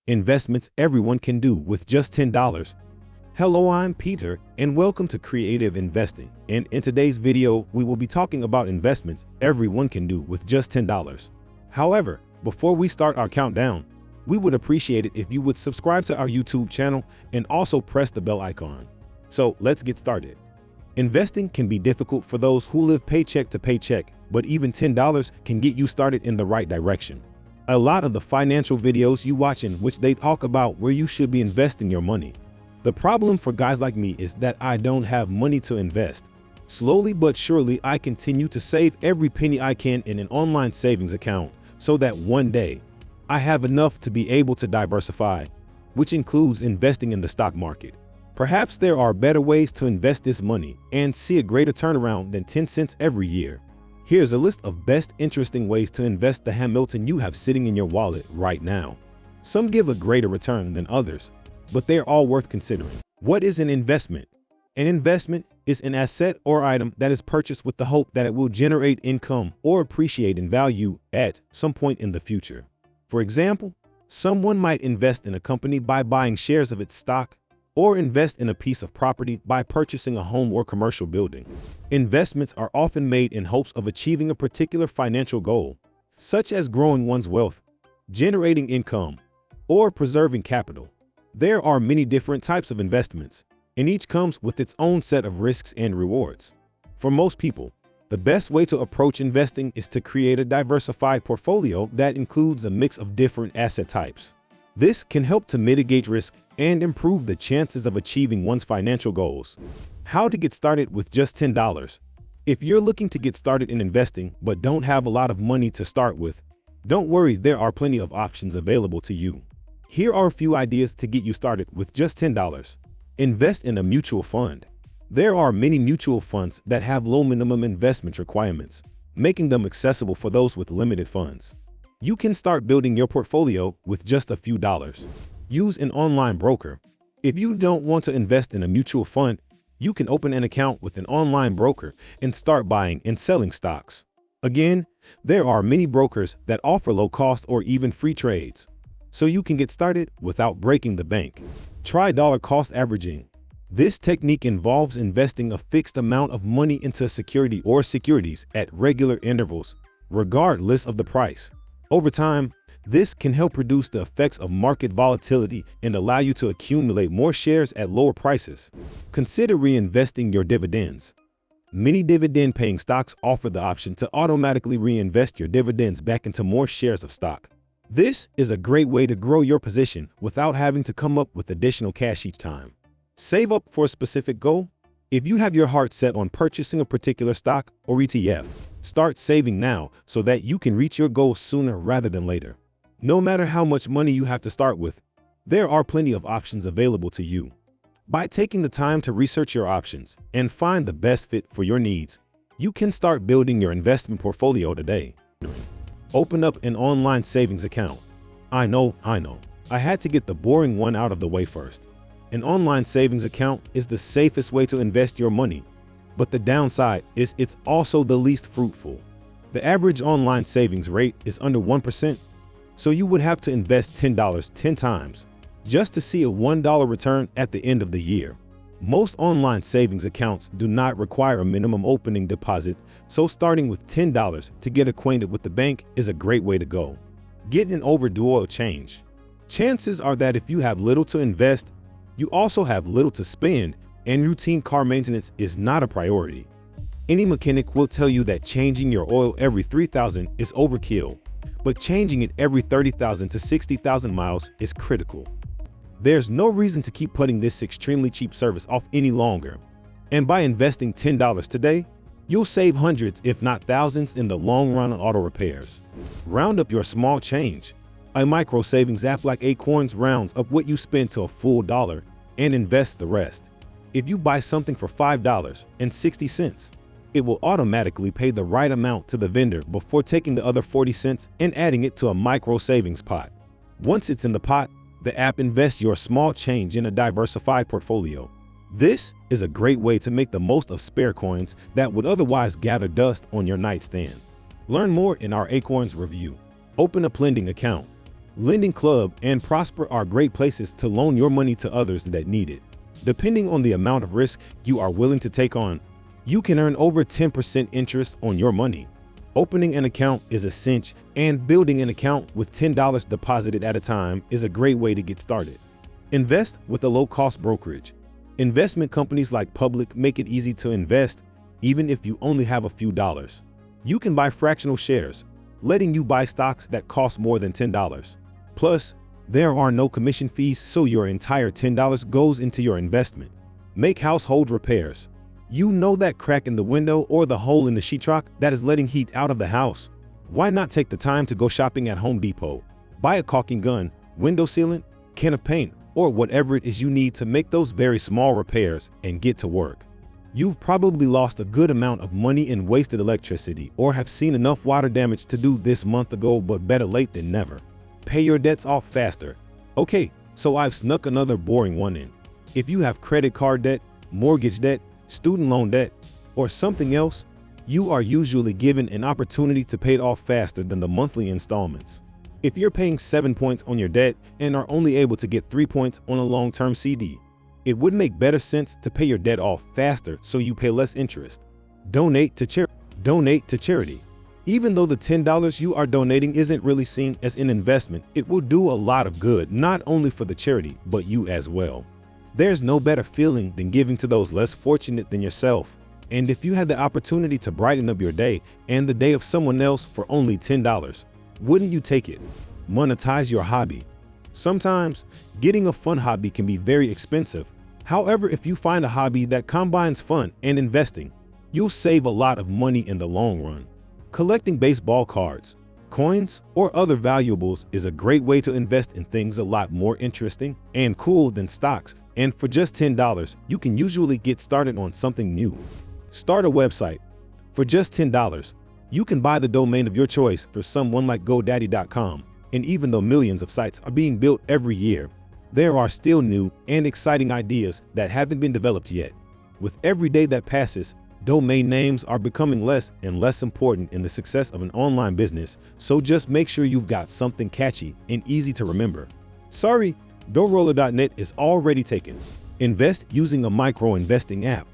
investments everyone can do with just $10. Hello, I'm Peter, and welcome to Creative Investing. And in today's video, we will be talking about investments everyone can do with just $10. However, before we start our countdown, we would appreciate it if you would subscribe to our YouTube channel and also press the bell icon. So let's get started. Investing can be difficult for those who live paycheck to paycheck, but even $10 can get you started in the right direction. A lot of the financial videos you watch in which they talk about where you should be investing your money. The problem for guys like me is that I don't have money to invest. Slowly but surely, I continue to save every penny I can in an online savings account so that one day I have enough to be able to diversify, which includes investing in the stock market. Perhaps there are better ways to invest this money and see a greater turnaround than 10 cents every year. Here's a list of best interesting ways to invest the Hamilton you have sitting in your wallet right now. Some give a greater return than others, but they're all worth considering. What is an investment? An investment is an asset or item that is purchased with the hope that it will generate income or appreciate in value at some point in the future. For example, someone might invest in a company by buying shares of its stock, or invest in a piece of property by purchasing a home or commercial building. Investments are often made in hopes of achieving a particular financial goal, such as growing one's wealth, generating income, or preserving capital. There are many different types of investments, and each comes with its own set of risks and rewards. For most people, the best way to approach investing is to create a diversified portfolio that includes a mix of different asset types. This can help to mitigate risk and improve the chances of achieving one's financial goals. How to get started with just $10. If you're looking to get started in investing but don't have a lot of money to start with, don't worry, there are plenty of options available to you. Here are a few ideas to get you started with just $10. Invest in a mutual fund. There are many mutual funds that have low minimum investment requirements, making them accessible for those with limited funds. You can start building your portfolio with just a few dollars. Use an online broker. If you don't want to invest in a mutual fund, you can open an account with an online broker and start buying and selling stocks. Again, there are many brokers that offer low cost or even free trades, so you can get started without breaking the bank. Try dollar cost averaging. This technique involves investing a fixed amount of money into a security or securities at regular intervals, regardless of the price. Over time, this can help reduce the effects of market volatility and allow you to accumulate more shares at lower prices. Consider reinvesting your dividends. Many dividend-paying stocks offer the option to automatically reinvest your dividends back into more shares of stock. This is a great way to grow your position without having to come up with additional cash each time. Save up for a specific goal. If you have your heart set on purchasing a particular stock or ETF, start saving now so that you can reach your goal sooner rather than later. No matter how much money you have to start with, there are plenty of options available to you. By taking the time to research your options and find the best fit for your needs, you can start building your investment portfolio today. Open up an online savings account. I know. I had to get the boring one out of the way first. An online savings account is the safest way to invest your money, but the downside is it's also the least fruitful. The average online savings rate is under 1%, so you would have to invest $10 10 times just to see a $1 return at the end of the year. Most online savings accounts do not require a minimum opening deposit, so starting with $10 to get acquainted with the bank is a great way to go. Get an overdue oil change. Chances are that if you have little to invest, you also have little to spend, and routine car maintenance is not a priority. Any mechanic will tell you that changing your oil every 3,000 is overkill, but changing it every 30,000 to 60,000 miles is critical. There's no reason to keep putting this extremely cheap service off any longer. And by investing $10 today, you'll save hundreds if not thousands in the long run on auto repairs. Round up your small change. A micro savings app like Acorns rounds up what you spend to a full dollar and invests the rest. If you buy something for $5.60, it will automatically pay the right amount to the vendor before taking the other 40 cents and adding it to a micro savings pot. Once it's in the pot, the app invests your small change in a diversified portfolio. This is a great way to make the most of spare coins that would otherwise gather dust on your nightstand. Learn more in our Acorns review. Open a lending account. Lending Club and Prosper are great places to loan your money to others that need it. Depending on the amount of risk you are willing to take on, you can earn over 10% interest on your money. Opening an account is a cinch, and building an account with $10 deposited at a time is a great way to get started. Invest with a low-cost brokerage. Investment companies like Public make it easy to invest, even if you only have a few dollars. You can buy fractional shares, letting you buy stocks that cost more than $10. Plus, there are no commission fees, so your entire $10 goes into your investment. Make household repairs. You know that crack in the window or the hole in the sheetrock that is letting heat out of the house? Why not take the time to go shopping at Home Depot? Buy a caulking gun, window sealant, can of paint, or whatever it is you need to make those very small repairs and get to work. You've probably lost a good amount of money in wasted electricity or have seen enough water damage to do this month ago, but better late than never. Pay your debts off faster. Okay, so I've snuck another boring one in. If you have credit card debt, mortgage debt, student loan debt, or something else, you are usually given an opportunity to pay it off faster than the monthly installments. If you're paying 7 points on your debt and are only able to get 3 points on a long-term CD, it would make better sense to pay your debt off faster so you pay less interest. Donate to charity. Even though the $10 you are donating isn't really seen as an investment, it will do a lot of good, not only for the charity, but you as well. There's no better feeling than giving to those less fortunate than yourself. And if you had the opportunity to brighten up your day and the day of someone else for only $10, wouldn't you take it? Monetize your hobby. Sometimes, getting a fun hobby can be very expensive. However, if you find a hobby that combines fun and investing, you'll save a lot of money in the long run. Collecting baseball cards, coins, or other valuables is a great way to invest in things a lot more interesting and cool than stocks, and for just $10, you can usually get started on something new. Start a website. For just $10, you can buy the domain of your choice through someone like GoDaddy.com, and even though millions of sites are being built every year, there are still new and exciting ideas that haven't been developed yet. With every day that passes, domain names are becoming less and less important in the success of an online business, so just make sure you've got something catchy and easy to remember. Sorry, BillRoller.net is already taken. Invest using a micro-investing app.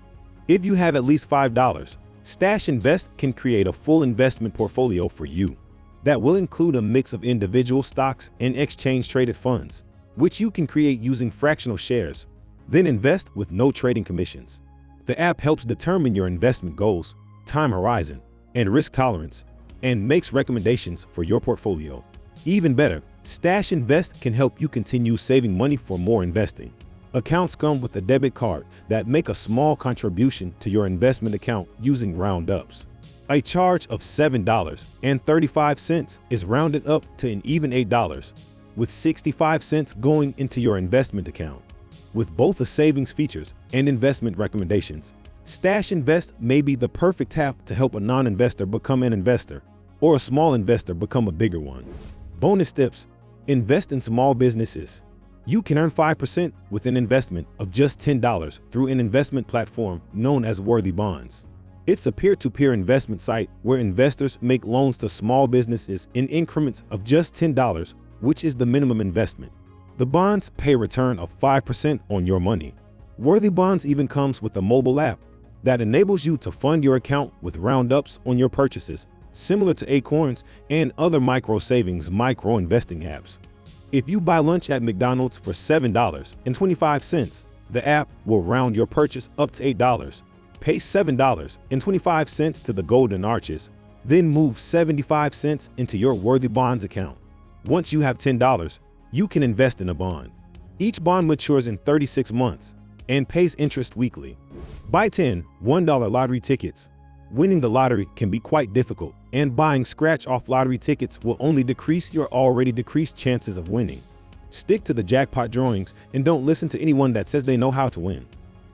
If you have at least $5, Stash Invest can create a full investment portfolio for you. That will include a mix of individual stocks and exchange-traded funds, which you can create using fractional shares, then invest with no trading commissions. The app helps determine your investment goals, time horizon, and risk tolerance, and makes recommendations for your portfolio. Even better, Stash Invest can help you continue saving money for more investing. Accounts come with a debit card that make a small contribution to your investment account using roundups. A charge of $7.35 is rounded up to an even $8, with 65 cents going into your investment account. With both the savings features and investment recommendations, Stash Invest may be the perfect tap to help a non-investor become an investor, or a small investor become a bigger one. Bonus tips: invest in small businesses. You can earn 5% with an investment of just $10 through an investment platform known as Worthy Bonds. It's a peer-to-peer investment site where investors make loans to small businesses in increments of just $10, which is the minimum investment. The bonds pay a return of 5% on your money. Worthy Bonds even comes with a mobile app that enables you to fund your account with roundups on your purchases, similar to Acorns and other micro-savings micro-investing apps. If you buy lunch at McDonald's for $7.25, the app will round your purchase up to $8. Pay $7.25 to the Golden Arches, then move 75 cents into your Worthy Bonds account. Once you have $10, you can invest in a bond. Each bond matures in 36 months and pays interest weekly. Buy 10 $1 lottery tickets. Winning the lottery can be quite difficult, and buying scratch-off lottery tickets will only decrease your already decreased chances of winning. Stick to the jackpot drawings and don't listen to anyone that says they know how to win.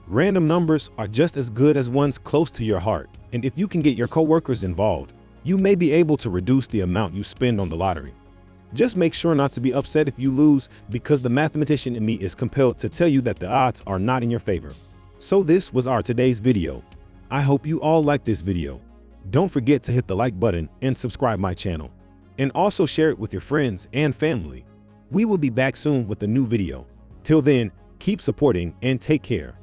Random numbers are just as good as ones close to your heart, and if you can get your coworkers involved, you may be able to reduce the amount you spend on the lottery. Just make sure not to be upset if you lose, because the mathematician in me is compelled to tell you that the odds are not in your favor. So this was our today's video. I hope you all liked this video. Don't forget to hit the like button and subscribe my channel. And also share it with your friends and family. We will be back soon with a new video. Till then, keep supporting and take care.